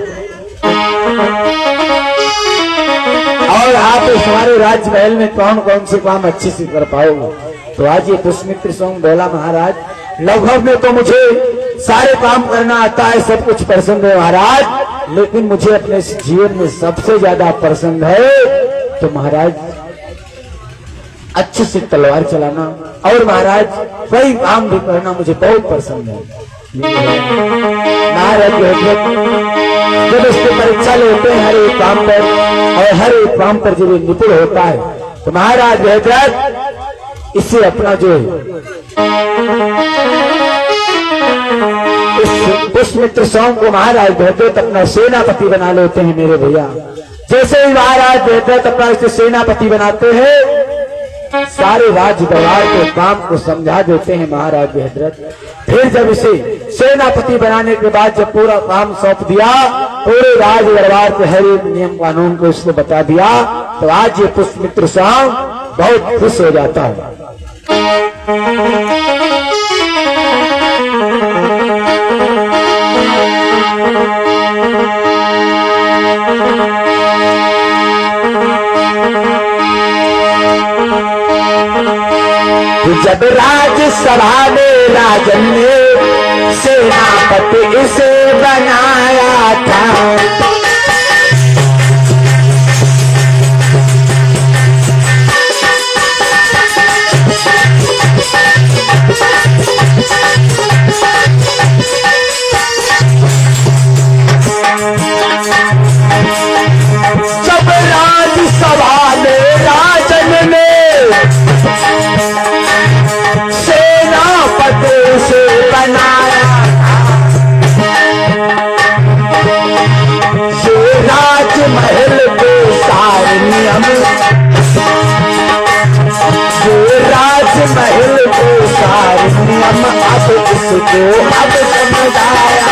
और आप इस हमारे राज्य महल में कौन कौन से काम अच्छे से कर पाओगे। तो आज ये पुष्पमित्र स्वामी बोला, महाराज लगभग में तो मुझे सारे काम करना आता है, सब कुछ पसंद है महाराज, लेकिन मुझे अपने इस जीवन में सबसे ज्यादा पसंद है तो महाराज अच्छे से तलवार चलाना, और महाराज कई काम भी करना मुझे बहुत पसंद है। महाराज जब इसकी परीक्षा लेते हैं हर एक काम पर, और हर एक काम पर जब निपुण होता है तो महाराज भेद्र इससे अपना जो इस पुष्पमित्र स्वामी को महाराज भेद्र अपना सेनापति बना लेते हैं। मेरे भैया, जैसे ही महाराज भेद्र अपना इसे सेनापति बनाते हैं, सारे राज दरबार के काम को समझा देते हैं महाराज भेद्र। फिर जब इसे सेनापति बनाने के बाद जब पूरा काम सौंप दिया, पूरे राज दरबार के हर एक नियम कानून को उसने बता दिया, तो आज ये पुष्पमित्र स्वामी बहुत खुश हो जाता है। जब राज्यसभा में राजन ने सेनापति इसे बनाया था, जब राज्यसभा में राजन ने से बनाया ये राजमहल के सारे नियम, ये राजमहल के सारे नियम अब इसको अब समझ आया।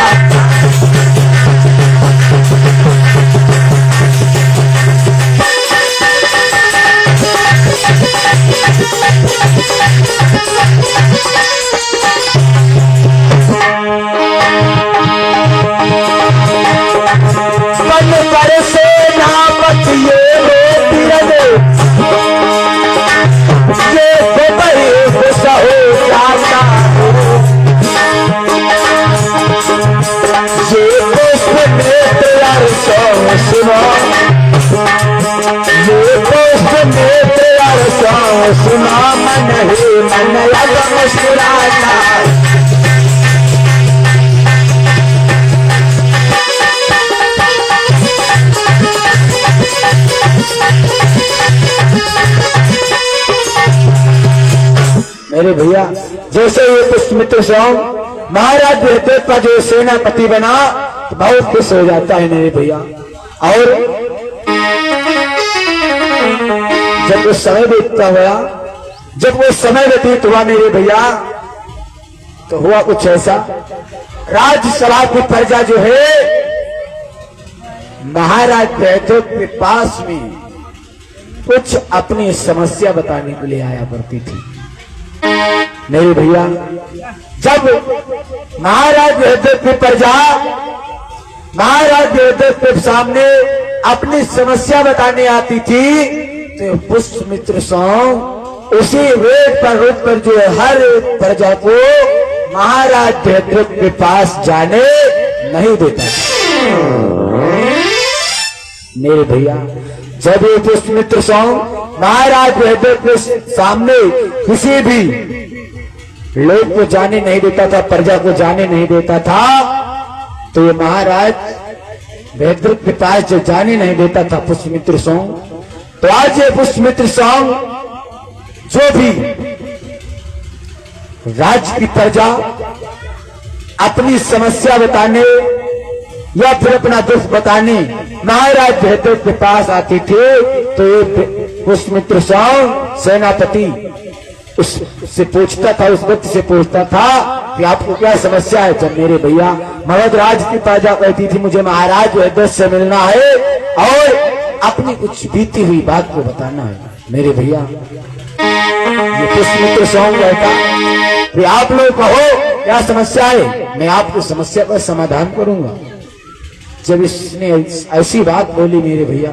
सुना मन ही मन लग मुस्कुराता, मेरे भैया। जैसे ये पुष्पमित्र स्वामी महाराज भेद्र का जो सेनापति बना तो बहुत खुश हो जाता है मेरे भैया। और जब वो समय बीतता हुआ, जब वो समय व्यतीत हुआ मेरे भैया, तो हुआ कुछ ऐसा, राज्यसभा की प्रजा जो है महाराज भेद्र के पास में कुछ अपनी समस्या बताने के लिए आया करती थी मेरे भैया। जब महाराज भेद्र की प्रजा महाराज भेद्र के सामने अपनी समस्या बताने आती थी, तो पुष्पमित्र स्वामी उसी वेद पर रुक कर जो हर प्रजा को महाराज भेद्र के पास जाने नहीं देता मेरे भैया। जब ये पुष्पमित्र स्वामी महाराज भेद्र के सामने किसी भी लोग को जाने नहीं देता था, प्रजा को जाने नहीं देता था, तो ये महाराज भेद्र के पास जो जाने नहीं देता था पुष्पमित्र स्वामी, तो आज ये पुष्पमित्र स्वामी जो भी राज्य की प्रजा अपनी समस्या बताने या फिर अपना दुख बताने महाराज जयद्रथ के पास आती थी, तो ये पुष्यमित्र सेनापति उससे पूछता था, उस व्यक्ति से पूछता था कि आपको क्या समस्या है। जब मेरे भैया मगध राज की प्रजा कहती थी मुझे महाराज जयद्रथ से मिलना है और अपनी कुछ बीती हुई बात को बताना है, मेरे भैया ये पुष्यमित्र कहता कि आप लोग कहो क्या समस्या है, मैं आपकी समस्या का समाधान करूंगा। जब इसने ऐसी बात बोली मेरे भैया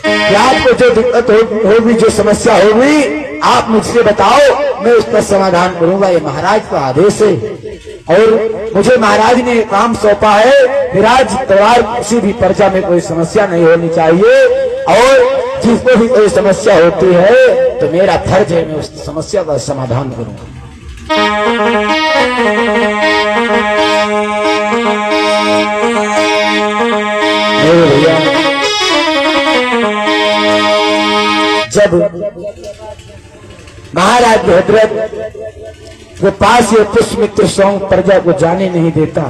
कि आपको जो दिक्कत होगी, जो समस्या होगी, आप मुझसे बताओ, मैं उसका समाधान करूंगा, ये महाराज का आदेश है। और मुझे महाराज ने काम सौंपा है, विराज परिवार किसी भी प्रजा में कोई समस्या नहीं होनी चाहिए, और जिसको भी कोई समस्या होती है तो मेरा फर्ज है मैं उस समस्या का समाधान करूंगा। भैया जब महाराज जयद्रथ के पास ये पुष्यमित्र प्रजा को जाने नहीं देता,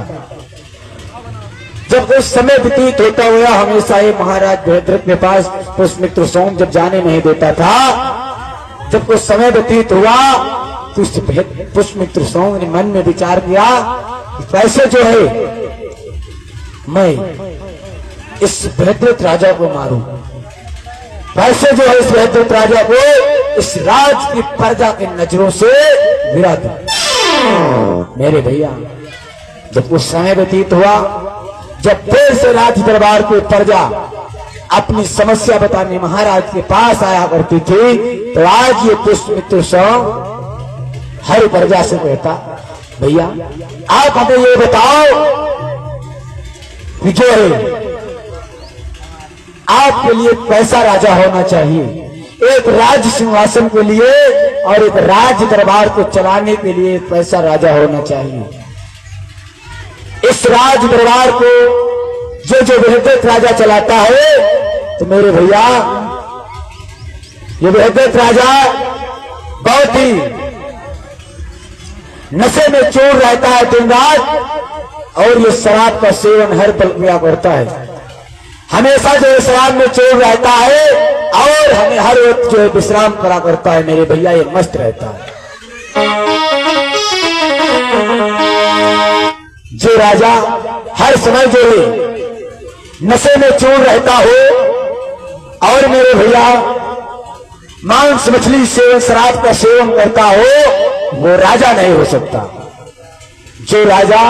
जब उस समय व्यतीत होता हुआ हमेशा ये महाराज जयद्रथ के पास पुष्यमित्र जब जाने नहीं देता था, जब कुछ समय व्यतीत हुआ तो पुष्यमित्र ने मन में विचार किया कि कैसे जो है मैं इस जयद्रथ राजा को मारूं, कैसे जो है इस जयद्रथ राजा को इस राज की प्रजा की नजरों से गिरा दूं। मेरे भैया जब कुछ समय व्यतीत हुआ, जब फिर से राज दरबार की प्रजा अपनी समस्या बताने महाराज के पास आया करती थी, तो आज ये पुष्यमित्र हर प्रजा से कहता भैया आप हमें ये बताओ कि जो है आपके लिए कैसा राजा होना चाहिए, एक राज सिंहासन के लिए और एक राज दरबार को चलाने के लिए कैसा राजा होना चाहिए। इस राज दरबार को जो जयद्रथ राजा चलाता है, तो मेरे भैया ये जयद्रथ राजा बहुत ही नशे में चोर रहता है दिन रात, और ये शराब का सेवन हर पल किया करता है, हमेशा जो शराब में चोर रहता है और हमें हर वक्त जो विश्राम करा करता है। मेरे भैया ये मस्त रहता है। जो राजा हर समय जो है नशे में चोर रहता हो और मेरे भैया मांस मछली सेवन शराब का सेवन करता हो, वो राजा नहीं हो सकता। जो राजा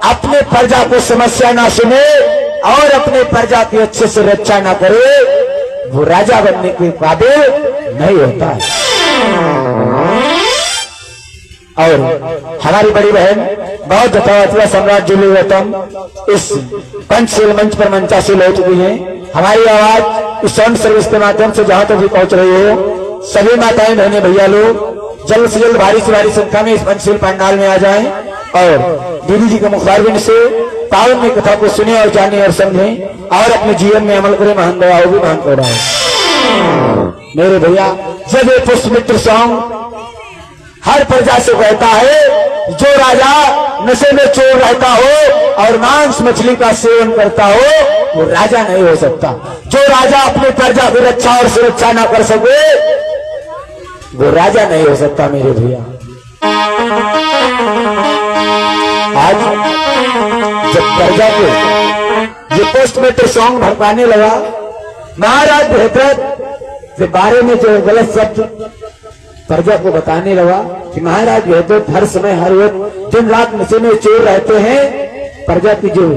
अपने प्रजा को समस्या ना सुने और अपने प्रजा की अच्छे से रक्षा ना करे, वो राजा बनने के काबिल नहीं होता है। और हमारी बड़ी बहन बहुत यथावत सम्राट जूली गौतम इस पंचशील मंच पर मंचासील हो चुकी हैं। हमारी आवाज इस साउंड सर्विस के माध्यम से जहां तक भी पहुंच रही हो, सभी माताएं बहनें भैया लोग जल्द से जल्द भारी से भारी संख्या में इस पंचशील पंडाल में आ जाएं और दीदी जी के मुखारबिन से पावन में कथा को सुने और जाने और समझें और अपने जीवन में अमल करें। महान दया होगी, महान करुणा होगी। मेरे भैया जब ये पुष्यमित्र हर प्रजा से कहता है, जो राजा नशे में चोर रहता हो और मांस मछली का सेवन करता हो, वो राजा नहीं हो सकता। जो राजा अपने प्रजा की रक्षा और सुरक्षा ना कर सके, वो राजा नहीं हो सकता। मेरे भैया आज जब प्रजा को ये पुष्यमित्र भड़काने लगा, महाराज जयद्रथ के बारे में जो गलत शब्द प्रजा को बताने लगा कि महाराज जयद्रथ हर समय हर वक्त दिन रात नशे में चोर रहते हैं, प्रजा की जो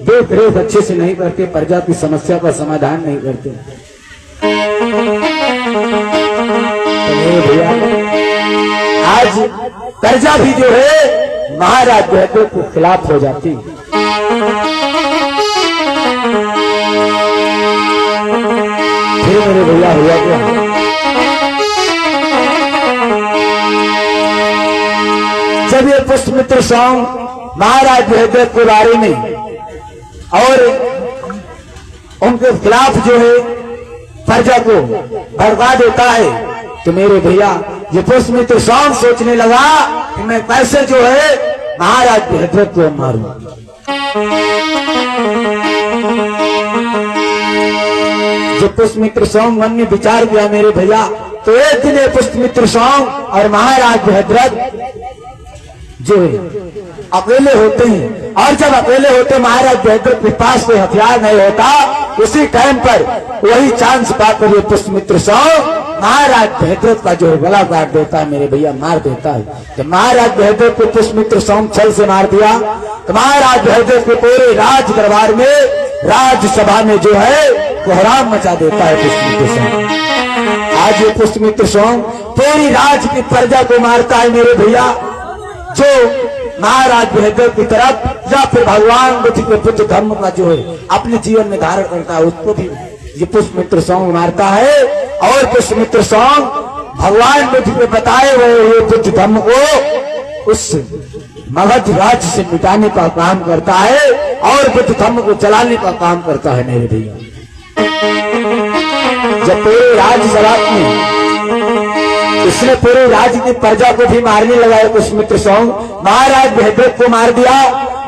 देख रेख अच्छे से नहीं करते, प्रजा की समस्या का समाधान नहीं करते। तो भैया आज प्रजा भी जो है महाराज जयद्रथ के खिलाफ हो जाती। फिर मेरे भैया हुआ क्या, जब ये पुष्यमित्र महाराज जयद्रथ के बारे में और उनके खिलाफ जो है प्रजा को भड़का देता है, तो मेरे भैया ये पुष्यमित्र सोचने लगा कि मैं कैसे जो है महाराज भद्रत को मारूं। जब पुष्पमित्र सोम मन ने विचार किया मेरे भैया, तो एक दिन पुष्पमित्र सोम और महाराज भद्रत जो अकेले होते हैं, और जब अकेले होते महाराज भद्रत के पास कोई हथियार नहीं होता, उसी टाइम पर वही चांस पाकर ये पुष्पमित्र सोम महाराज भद्रत का जो गला काट देता है मेरे भैया, मार देता है। जब महाराज भद्रत को पुष्पमित्र सोम छल से मार दिया, तो महाराज भद्रत के पूरे राज दरबार में, राज्यसभा में जो है कोहराम मचा देता है पुष्पमित्र सोम। आज ये पुष्पमित्र सोम पूरी राज की प्रजा को मारता है मेरे भैया। जो महाराज भद्रत की तरफ या फिर भगवान बुद्ध के पुत्र धर्म का जो है अपने जीवन में धारण करता है, उसको भी ये पुष्पमित्र सोम मारता है। और पुष्पमित्र सोम भगवान बुद्ध के बताए हुए ये बुद्ध धर्म को उस मगध राज्य से मिटाने का काम करता है और बुद्ध धर्म को चलाने का काम करता है मेरे भैया। जब पूरे राज्यसभा में इसने पूरे राज्य की प्रजा को भी मारने लगा है पुष्पमित्र सोम, महाराज भद्रत को मार दिया।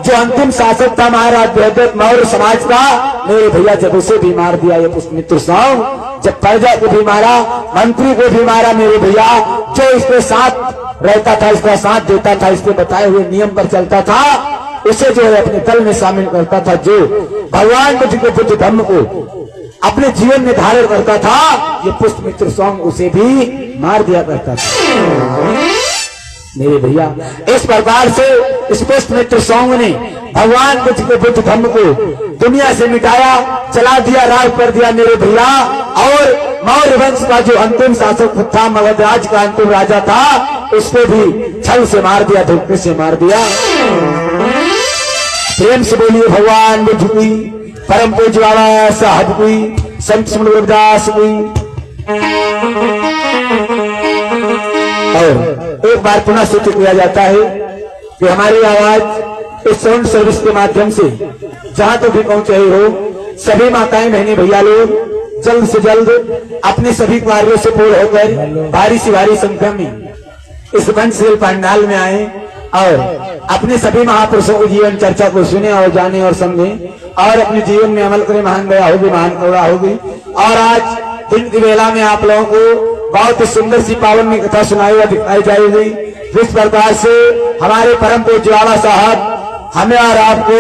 जो अंतिम शासक था महाराज भद्रत मौर्य समाज का मेरे भैया, जब उसे भी मार दिया ये पुष्पमित्र सोम। जब प्रजा को भी मारा, मंत्री को भी मारा मेरे भैया। जो इसके साथ रहता था, इसका साथ देता था, इसके बताए हुए नियम पर चलता था, उसे जो है अपने दल में शामिल करता था। जो भगवान बुद्ध के बुद्ध धर्म को अपने जीवन में धारण करता था, ये पुष्पमित्र सोम उसे भी मार दिया करता था मेरे भैया। इस प्रकार से इस पुष्पमित्र सोम ने भगवान बुद्ध के बुद्ध धर्म को दुनिया से मिटाया, चला दिया, राज कर दिया मेरे भैया। और मौर्य वंश का जो अंतिम शासक था, मगध राज का अंतिम राजा था, उसको भी छल से मार दिया, धोखे से मार दिया। प्रेम से बोलिए भगवान बुद्ध की परम पूज्य बाबा साहब की, संत श्री रविदास की। और एक बार पुनः सूचित किया जाता है कि हमारी आवाज इस साउंड सर्विस के माध्यम से जहां तो भी पहुंच रही हो, सभी माताएं बहनें भैया लोग जल्द से जल्द अपने सभी कार्यों से पूर्ण होकर भारी से भारी संख्या में इस पंचशील पंडाल में आए और अपने सभी महापुरुषों की जीवन चर्चा को सुने और जाने और समझे और अपने जीवन में अमल करें। महान दया होगी, महान करुणा होगी। और आज दिन की वेला में आप लोगों को बहुत ही सुंदर सी पावन में कथा सुनाई हुआ दिखाई जाएगी। जिस प्रकार से हमारे परम पूज्य बाबा साहब हमें और आपको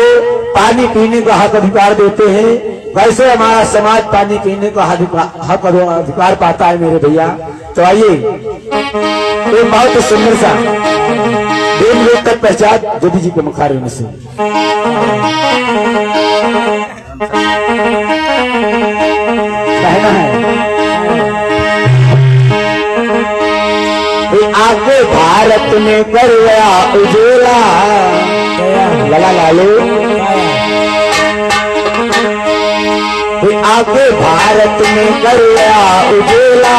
पानी पीने का हक अधिकार देते हैं, वैसे हमारा समाज पानी पीने का हक अधिकार पाता है मेरे भैया। तो आइए एक बहुत ही सुंदर सा देव लोक तक पहचान ज्योति जी के मुखारे में से कहना है। आगे भारत में कर गया उजेला, लला लालू। आगे भारत में कर गया उजेला,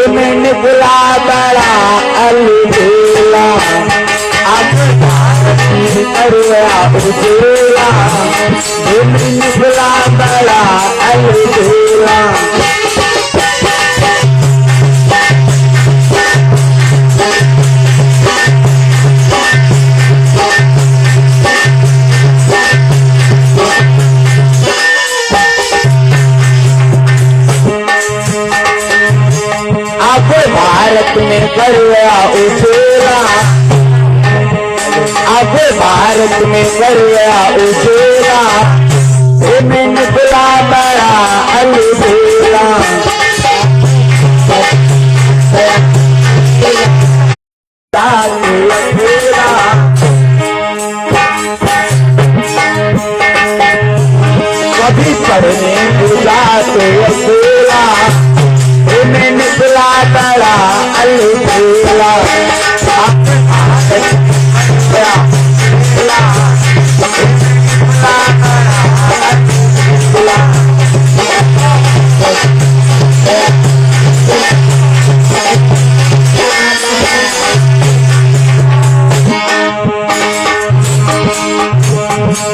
में निकला बड़ा अलबेला। आगे भारत में कर गया उजेला, में निकला बड़ा अलबेला। भारत में कर गया उजेला, आगे भारत में कर गया उजेला, में निकला बड़ा अलबेला। कभी पढ़ने बुलाते अकेला, में निकला बड़ा अलबेला।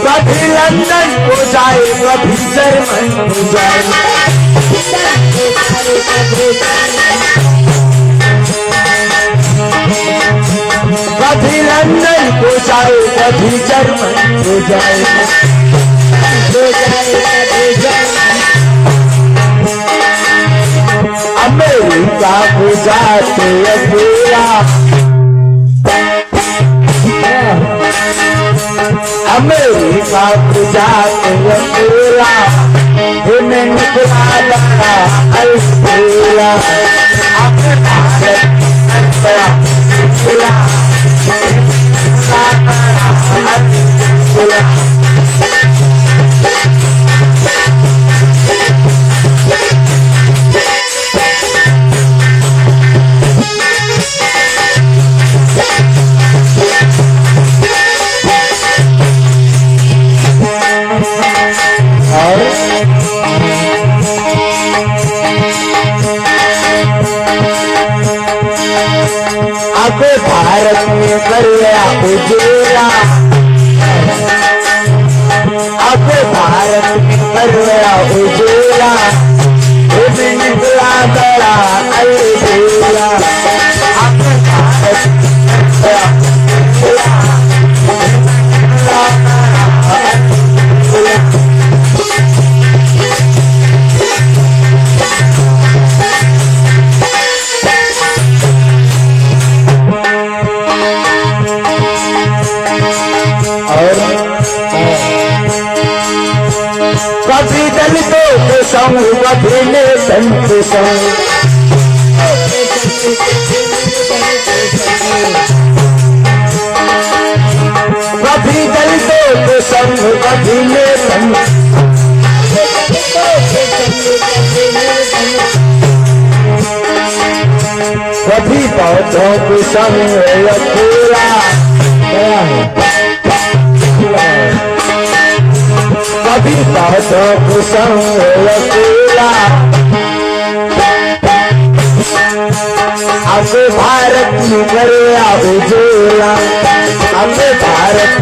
कभी लंदन हो जाए, कभी जर्मन हो जाए, जाए अमेरिका को जाते अकेला अमेरिका को जाते अकेला में निकला लड़ा अलबेला अपने भारत में कर गया उजेला अब भारत में कर गया उजेला निकला बड़ा अलबेला अब भारत कभी दलितों के संग कभी नेतन के संग कभी दलितों के संग कभी नेतन कभी बौद्धों के संग अकेला कभी बौद्धों के संग अकेला अब भारत में गया उजेला अब भारत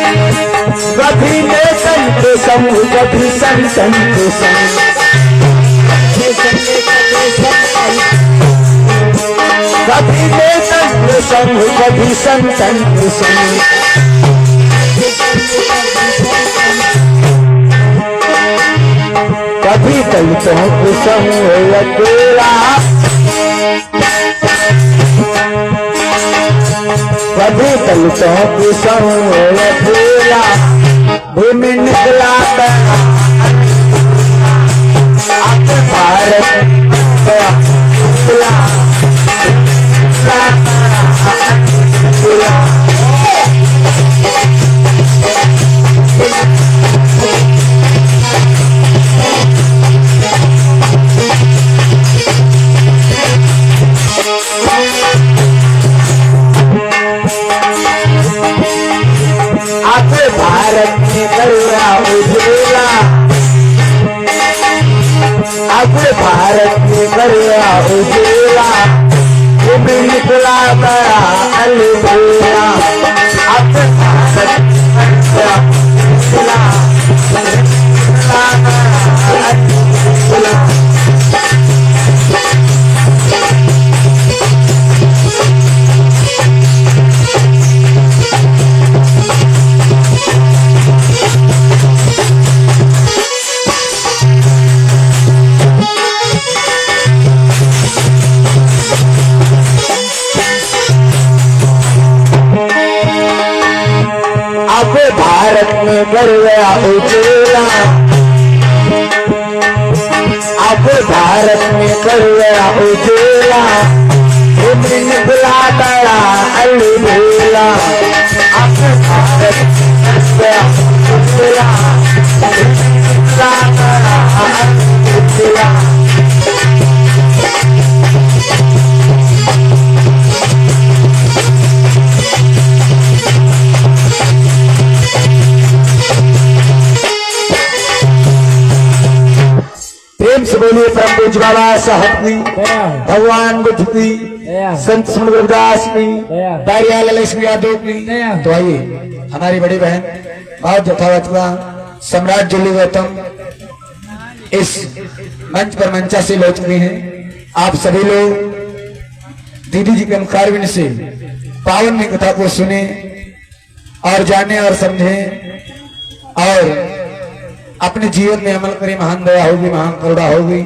कभी नेतन के संग कभी संतन के संग कभी नेतन के संग कभी संतन के संग कभी दलितों के संग अकेला कभी दलितों के संग अकेला भूमि निकला अब भारत भारत में गया उजेला अब भारत में गया उजेला भूमि निकला बड़ा अलबेला अब भारत भारत में कर गया उजेला अब भारत में कर गया उजेला भूमि निकला बड़ा अलबेला अब भारत गया उजेला निकला बड़ा अलबेला प्रेम से बोलिए परम पूज्य बाबा साहब की, भगवान बुद्ध की, संत सुन गुरुदास की, दारियाल लक्ष्मी यादव की। तो आइए हमारी बड़ी बहन बहुत यथावत सम्राट जुल्ली गौतम इस मंच पर मंचा से लौट चुके हैं। आप सभी लोग दीदी जी के मुखारबिन से पावन कथा को सुने और जाने और समझें और अपने जीवन में अमल करें। महान दया होगी, महान करुणा होगी।